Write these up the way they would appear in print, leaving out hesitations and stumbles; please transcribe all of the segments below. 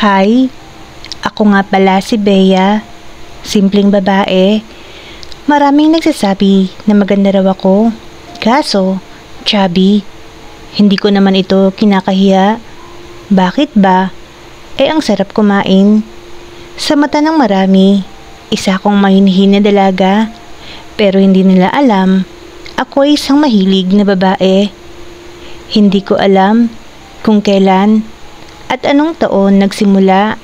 Hi, ako nga pala si Bea, simpleng babae. Maraming nagsasabi na maganda raw ako, kaso, chubby. Hindi ko naman ito kinakahiya. Bakit ba? Ang sarap kumain. Sa mata ng marami, isa akong mahinhin na dalaga, pero hindi nila alam, ako ay isang mahilig na babae. Hindi ko alam kung kailan at anong taon nagsimula.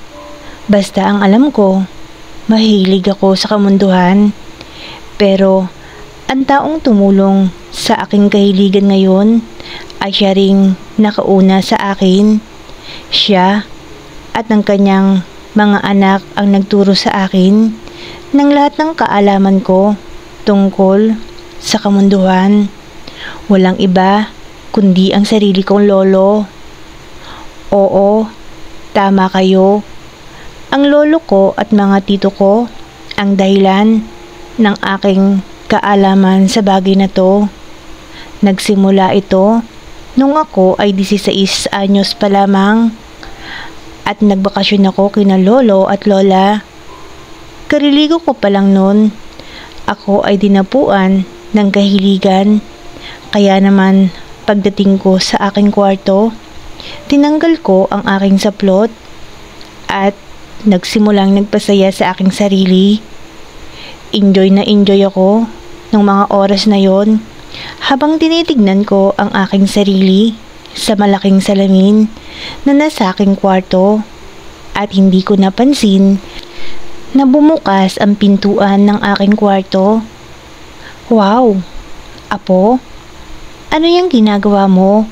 Basta ang alam ko, mahilig ako sa kamunduhan. Pero ang taong tumulong sa aking kahiligan ngayon ay siya ring nakauna sa akin. Siya at ang kanyang mga anak ang nagturo sa akin ng lahat ng kaalaman ko tungkol sa kamunduhan. Walang iba kundi ang sarili kong lolo. Oo, tama kayo. Ang lolo ko at mga tito ko ang dahilan ng aking kaalaman sa bagay na to. Nagsimula ito nung ako ay 16 anyos pa lamang at nagbakasyon ako kina lolo at lola. Kariligo ko pa lang noon, ako ay dinapuan ng kahiligan. Kaya naman pagdating ko sa aking kwarto, tinanggal ko ang aking saplot at nagsimulang nagpasaya sa aking sarili. Enjoy na enjoy ako ng mga oras na yon habang tinitignan ko ang aking sarili sa malaking salamin na nasa aking kwarto at hindi ko napansin na bumukas ang pintuan ng aking kwarto. Wow! Apo? Ano yung ginagawa mo?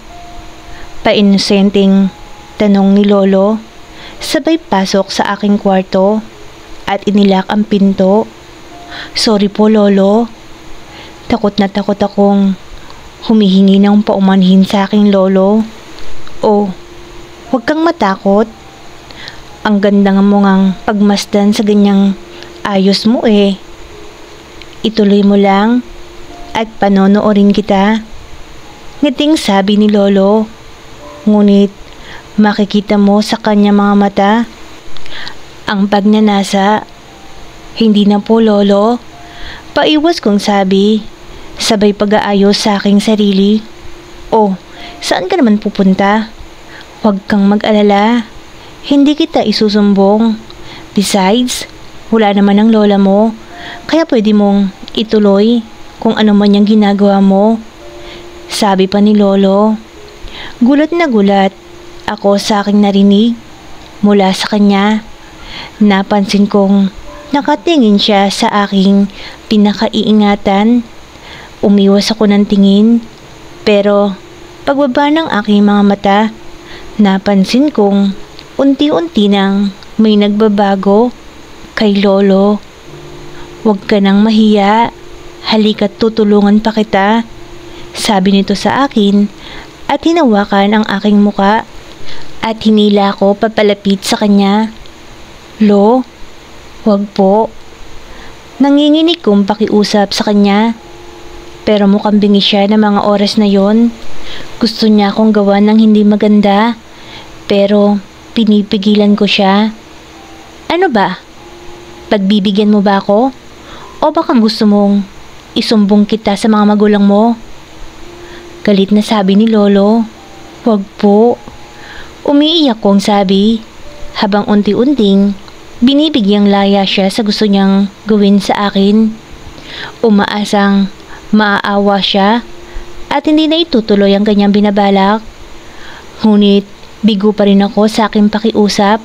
Painosenteng tanong ni lolo, sabay pasok sa aking kwarto at inilak ang pinto. Sorry po lolo. Takot na takot akong humihingi ng paumanhin sa aking lolo. Oh, huwag kang matakot. Ang ganda nga mo ngang pagmasdan sa ganyang ayos mo eh. Ituloy mo lang at panonoorin kita. Ngiting sabi ni lolo. Ngunit makikita mo sa kanya mga mata ang pagnanasa. Hindi na po lolo. Paiwas kong sabi, sabay pag-aayos sa aking sarili. Oh, saan ka naman pupunta? Huwag kang mag-alala. Hindi kita isusumbong. Besides, wala naman ang lola mo, kaya pwede mong ituloy kung ano man yung ginagawa mo. Sabi pa ni lolo. Gulat na gulat ako sa aking narinig mula sa kanya. Napansin kong nakatingin siya sa aking pinakaiingatan. Umiwas ako ng tingin, pero pagbaba ng aking mga mata, napansin kong unti-unti nang may nagbabago kay lolo. Huwag ka nang mahiya, halika't tutulungan pa kita, sabi nito sa akin at hinawakan ang aking muka at hinila ko papalapit sa kanya. Lo, huwag po. Nanginginig kong pakiusap sa kanya, pero mukhang bingi siya ng mga oras na yon. Gusto niya akong gawan ng hindi maganda, pero pinipigilan ko siya. Ano ba? Pagbibigyan mo ba ako? O baka gusto mong isumbong kita sa mga magulang mo? Galit na sabi ni lolo. Huwag po. Umiiyak kong sabi, habang unti-unting binibigyang laya siya sa gusto niyang gawin sa akin. Umaasang maaawa siya at hindi na itutuloy ang kanyang binabalak. Ngunit bigo pa rin ako sa aking pakiusap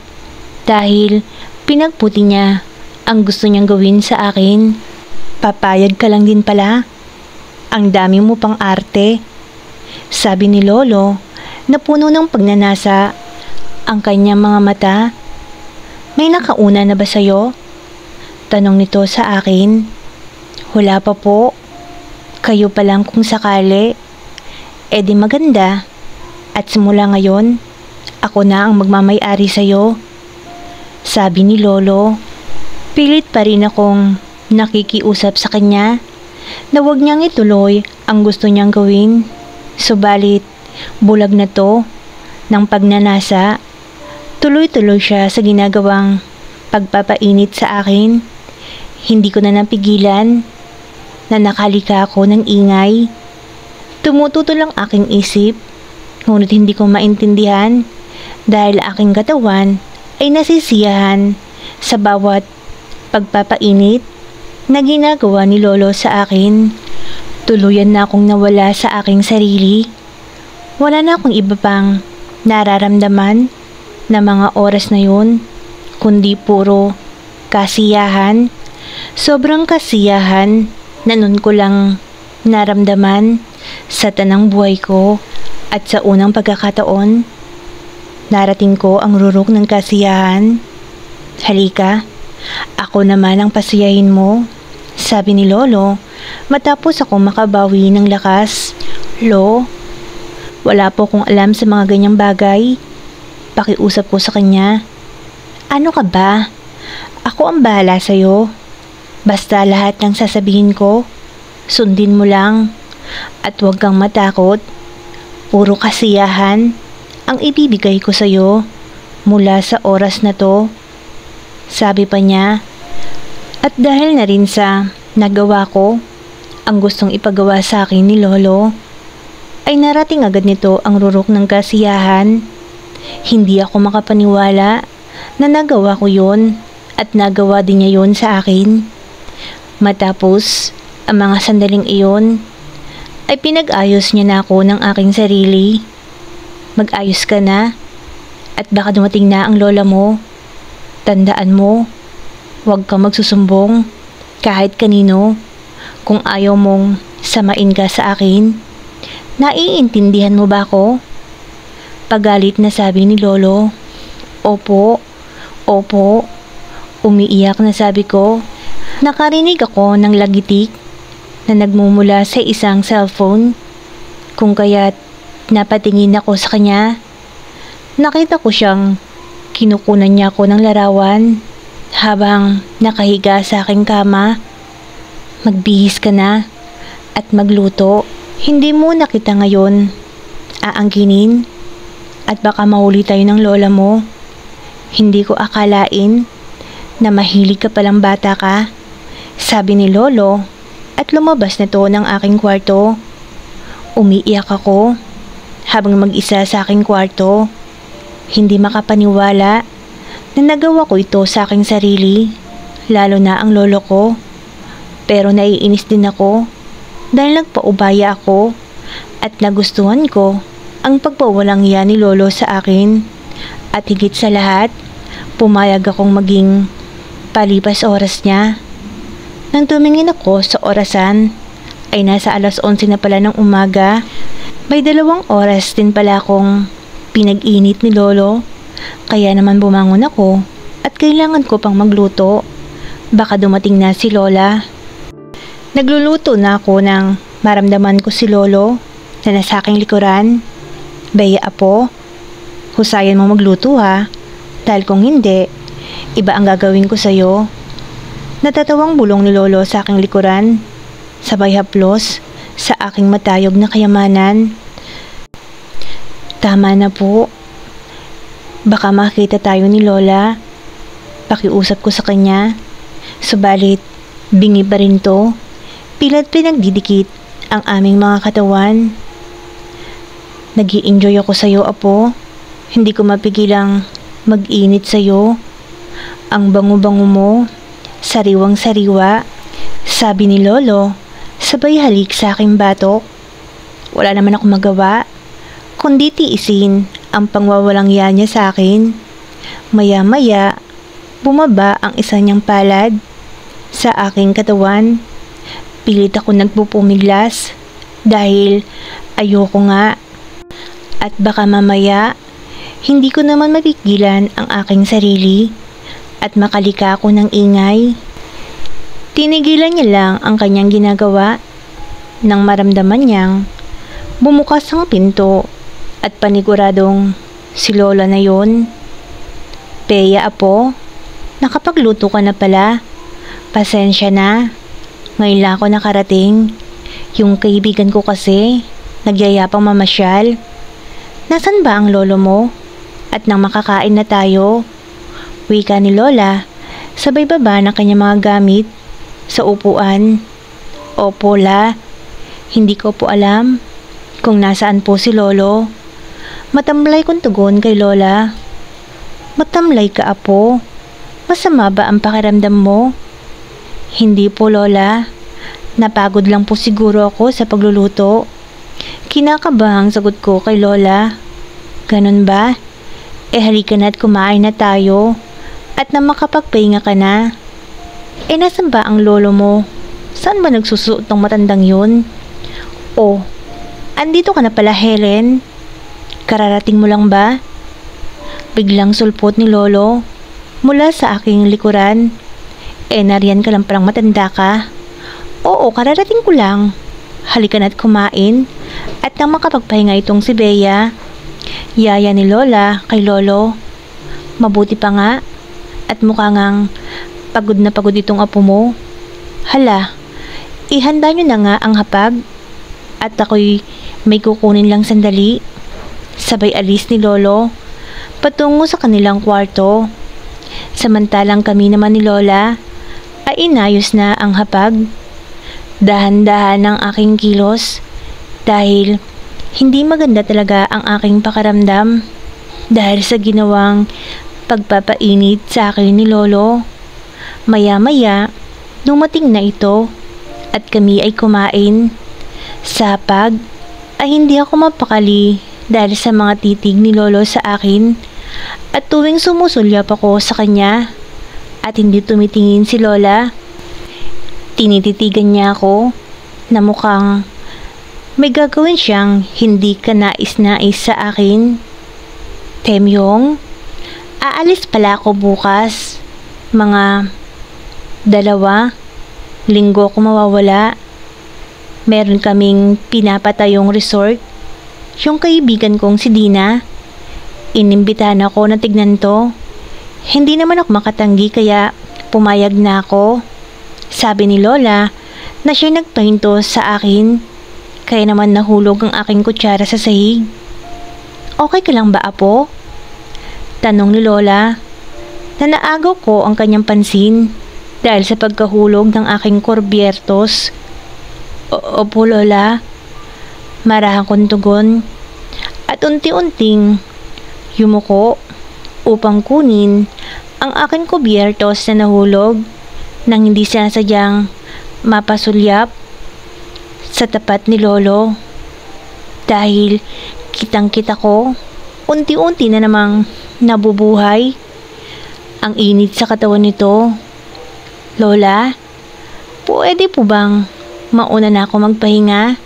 dahil pinagputi niya ang gusto niyang gawin sa akin. Papayag ka lang din pala. Ang dami mo pang arte, sabi ni lolo na puno ng pagnanasa ang kanyang mga mata. May nakauna na ba sa'yo? Tanong nito sa akin. Wala pa po. Kayo pa lang kung sakali. Di maganda. At simula ngayon, ako na ang magmamay-ari sa'yo, sabi ni lolo. Pilit pa rin akong nakikiusap sa kanya na huwag niyang ituloy ang gusto niyang gawin. Subalit, bulag na to ng pagnanasa Tuloy-tuloy siya sa ginagawang pagpapainit sa akin. Hindi ko na napigilan na nakalika ako ng ingay. Tumututo lang aking isip, ngunit hindi ko maintindihan dahil aking katawan ay nasisiyahan sa bawat pagpapainit na ginagawa ni Lolo sa akin. Tuluyan na akong nawala sa aking sarili. Wala na akong iba pang nararamdaman na mga oras na yun, kundi puro kasiyahan. Sobrang kasiyahan na nun ko lang naramdaman sa tanang buhay ko at sa unang pagkakataon. Narating ko ang rurok ng kasiyahan. Halika, ako naman ang pasiyahin mo, sabi ni Lolo matapos ako makabawi ng lakas. Lo, wala po akong alam sa mga ganyang bagay. Pakiusap ko sa kanya. Ano ka ba? Ako ang bahala sa'yo. Basta lahat ng sasabihin ko, sundin mo lang at huwag kang matakot. Puro kasiyahan ang ibibigay ko sa'yo mula sa oras na to, sabi pa niya. At dahil na rin sa nagawa ko ang gustong ipagawa sa akin ni Lolo, ay narating agad nito ang rurok ng kasiyahan. Hindi ako makapaniwala na nagawa ko yon at nagawa din niya yon sa akin. Matapos ang mga sandaling iyon, ay pinag-ayos niya na ako ng aking sarili. Mag-ayos ka na at baka dumating na ang lola mo. Tandaan mo, huwag kang magsusumbong kahit kanino kung ayaw mong samain ka sa akin. Naiintindihan mo ba ako? Pagalit na sabi ni Lolo. Opo, opo. Umiiyak na sabi ko. Nakarinig ako ng lagitik na nagmumula sa isang cellphone, kung kaya't napatingin ako sa kanya. Nakita ko siyang kinukunan niya ako ng larawan habang nakahiga sa aking kama. Magbihis ka na at magluto. Hindi mo na kita ngayon aangkinin at baka mahuli tayo ng lola mo. Hindi ko akalain na mahilig ka palang bata ka, sabi ni Lolo at lumabas na to ng aking kwarto. Umiiyak ako habang mag-isa sa aking kwarto. Hindi makapaniwala na nagawa ko ito sa aking sarili, lalo na ang lolo ko. Pero naiinis din ako dahil nagpaubaya ako at nagustuhan ko ang pagpawalang iya ni Lolo sa akin. At higit sa lahat, pumayag akong maging palipas oras niya. Nang tumingin ako sa orasan, ay nasa 11:00 na pala ng umaga. May 2 oras din pala akong pinag-init ni Lolo, kaya naman bumangon ako at kailangan ko pang magluto. Baka dumating na si Lola. Nagluluto na ako nang maramdaman ko si Lolo na nasa aking likuran. Baya apo, husayan mo magluto ha, dahil kung hindi, iba ang gagawin ko sa'yo. Natatawang bulong ni Lolo sa aking likuran, sabay haplos sa aking matayog na kayamanan. Tama na po. Baka makita tayo ni Lola. Pakiusap ko sa kanya. Subalit, bingi pa rin to. Pila't pinagdidikit ang aming mga katawan. Nag-i-enjoy ako sa'yo, apo. Hindi ko mapigilang mag-init sa'yo. Ang bango-bango mo, sariwang-sariwa, sabi ni Lolo, sabay halik sa aking batok. Wala naman ako magawa, kundi tiisin ang pangwawalang ya niya sa akin. Maya-maya, bumaba ang isa niyang palad sa aking katawan. Pilit ako nagpupumiglas dahil ayoko nga. At baka mamaya, hindi ko naman mapigilan ang aking sarili at makalika ako ng ingay. Tinigilan niya lang ang kanyang ginagawa nang maramdaman niyang bumukas ang pinto at paniguradong si Lola na yon. Peya apo, nakapagluto ka na pala. Pasensya na. Ngayon lang ako nakarating. Yung kaibigan ko kasi, nagyayapang mamasyal. Nasaan ba ang lolo mo? At nang makakain na tayo, wika ni Lola, sabay baba ng kanyang mga gamit sa upuan. Opo, La. Hindi ko po alam kung nasaan po si Lolo. Matamlay kong tugon kay Lola. Matamlay ka, Apo? Masama ba ang pakiramdam mo? Hindi po, Lola. Napagod lang po siguro ako sa pagluluto. Kinakabahang sagot ko kay Lola. Ganun ba? Halika na at kumain na tayo. At na makapagpahinga ka na. Nasan ba ang lolo mo? Saan ba nagsusuot ng matandang yun? Oh, andito ka na pala, Helen. Kararating mo lang ba? Biglang sulpot ni Lolo mula sa aking likuran. Nariyan ka lang palang matanda ka. Oo, kararating ko lang. Halika na't kumain. At nang makapagpahinga itong si Bea, yaya ni Lola kay Lolo. Mabuti pa nga. At mukha ngang pagod na pagod itong apo mo. Hala, ihanda nyo na nga ang hapag. At ako'y may kukunin lang sandali. Sabay alis ni Lolo patungo sa kanilang kwarto. Samantalang kami naman ni Lola ay inayos na ang hapag. Dahan-dahan ang aking kilos dahil hindi maganda talaga ang aking pakaramdam dahil sa ginawang pagpapainit sa akin ni Lolo. Maya-maya, dumating na ito at kami ay kumain. Sa hapag ay hindi ako mapakali dahil sa mga titig ni Lolo sa akin at tuwing sumusulyap ako sa kanya at hindi tumitingin si Lola. Tinititigan niya ako na mukhang may gagawin siyang hindi ka nais-nais sa akin. Temyong, aalis pala ako bukas. Mga 2 linggo ako mawawala. Meron kaming pinapatayong resort. Yung kaibigan kong si Dina. Inimbitahan ako na tignan to. Hindi naman ako makatanggi kaya pumayag na ako. Sabi ni Lola na siya nagpahinto sa akin. Kaya naman nahulog ang aking kutsara sa sahig. Okay ka lang ba, Apo? Tanong ni Lola. Naagaw ko ang kanyang pansin dahil sa pagkahulog ng aking korbiertos. Opo, Lola. Marahang kong tugon at unti-unting yumuko upang kunin ang aking kubyertos na nahulog nang hindi sinasadyang mapasulyap sa tapat ni Lolo. Dahil kitang-kita ko, unti-unti na namang nabubuhay ang init sa katawan nito. Lola, pwede po bang mauna na ako magpahinga?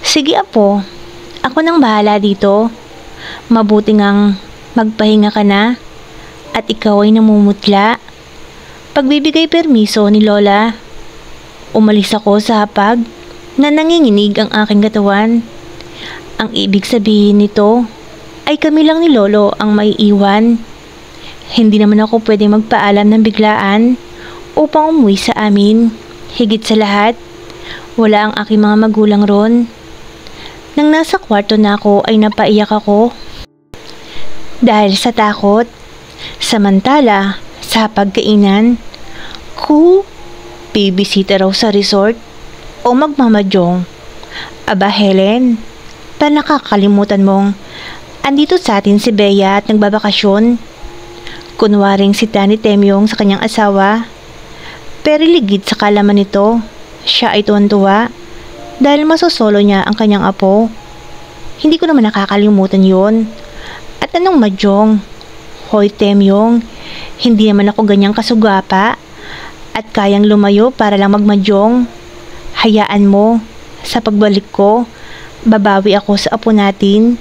Sige, Apo. Ako nang bahala dito. Mabuti ngang magpahinga ka na at ikaw ay namumutla. Pagbibigay permiso ni Lola, umalis ako sa hapag na nanginginig ang aking katawan. Ang ibig sabihin nito ay kami lang ni Lolo ang maiiwan. Hindi naman ako pwedeng magpaalam ng biglaan upang umuwi sa amin. Higit sa lahat, wala ang aking mga magulang ron. Nang nasa kwarto na ako ay napaiyak ako dahil sa takot. Samantala, sa pagkainan, bibisita raw sa resort o magmamadyong. Aba, Helen, pa nakakalimutan mong andito sa atin si Bea at nagbabakasyon. Kunwaring si Danny Temyong sa kanyang asawa. Pero ligid sa kalaman nito, siya ay tuwan-tuwa dahil masosolo niya ang kanyang apo. Hindi ko naman nakakalimutan yun. At anong madyong? Hoy, Temyong, hindi naman ako ganyang kasugapa at kayang lumayo para lang magmadyong. Hayaan mo, sa pagbalik ko, babawi ako sa apo natin.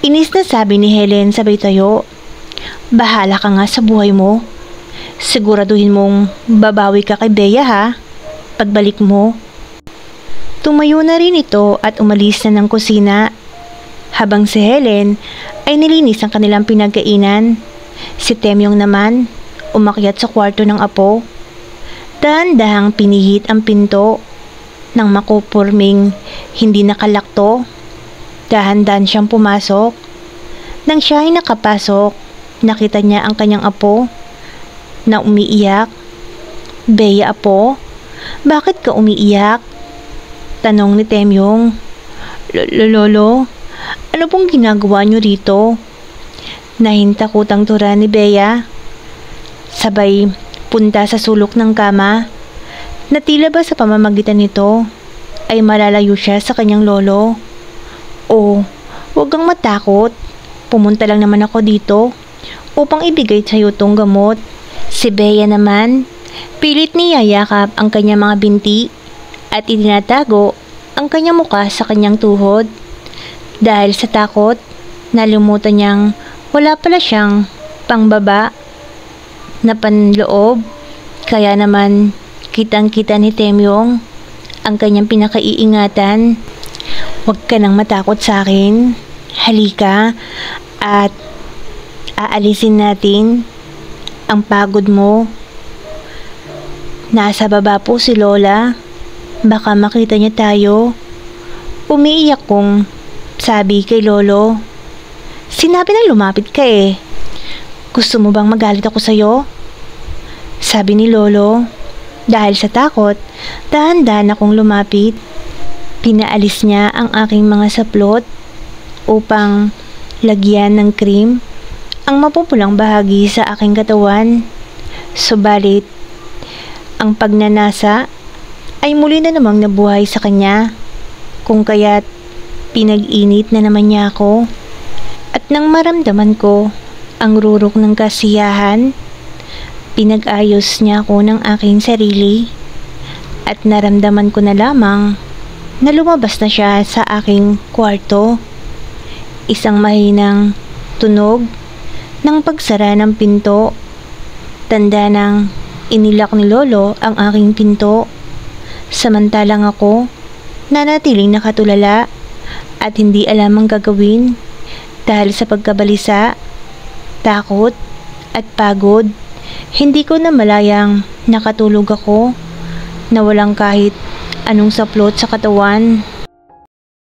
Inis na sabi ni Helen sabay tayo. Bahala ka nga sa buhay mo. Siguraduhin mong babawi ka kay Bea, ha? Pagbalik mo. Tumayo na rin ito at umalis na ng kusina. Habang si Helen ay nilinis ang kanilang pinagkainan. Si Temyong naman umakyat sa kwarto ng apo. Dahan-dahang pinihit ang pinto nang makupurming hindi nakalakto. Dahan-dahan siyang pumasok. Nang siya ay nakapasok, nakita niya ang kanyang apo na umiiyak. Bea, apo, bakit ka umiiyak? Tanong ni Temyong. Lolo, ano pong ginagawa niyo rito? Nahintakutang tura ni Bea. Sabay punta sa sulok ng kama na tila ba sa pamamagitan nito ay malalayo siya sa kanyang lolo. Oh, huwag kang matakot. Pumunta lang naman ako dito upang ibigay sa'yo tong gamot. Si Bea naman, pilit niyayakap ang kanyang mga binti at itinatago ang kanyang muka sa kanyang tuhod. Dahil sa takot, nalimutan niyang wala pala siyang pangbaba na panloob. Kaya naman kitang-kita ni Temyong ang kanyang pinakaiingatan. Huwag ka nang matakot sa akin. Halika at aalisin natin ang pagod mo. Nasa baba po si Lola. Baka makita niya tayo. Umiiyak kong sabi kay Lolo. Sinabi na lumapit ka eh. Gusto mo bang magalit ako sa'yo? Sabi ni Lolo. Dahil sa takot, dahan-dahan akong lumapit. Pinaalis niya ang aking mga saplot upang lagyan ng cream ang mapupulang bahagi sa aking katawan. Subalit, ang pagnanasa ay muli na namang nabuhay sa kanya, kung kaya't pinag-init na naman niya ako. At nang maramdaman ko ang rurok ng kasiyahan, pinag-ayos niya ako ng aking sarili at naramdaman ko na lamang na lumabas na siya sa aking kwarto. Isang mahinang tunog ng pagsara ng pinto. Tanda ng inilak ni Lolo ang aking pinto. Samantalang ako, nanatiling nakatulala at hindi alam ang gagawin dahil sa pagkabalisa, takot at pagod. Hindi ko na malayang nakatulog ako na walang kahit anong saplot sa katawan.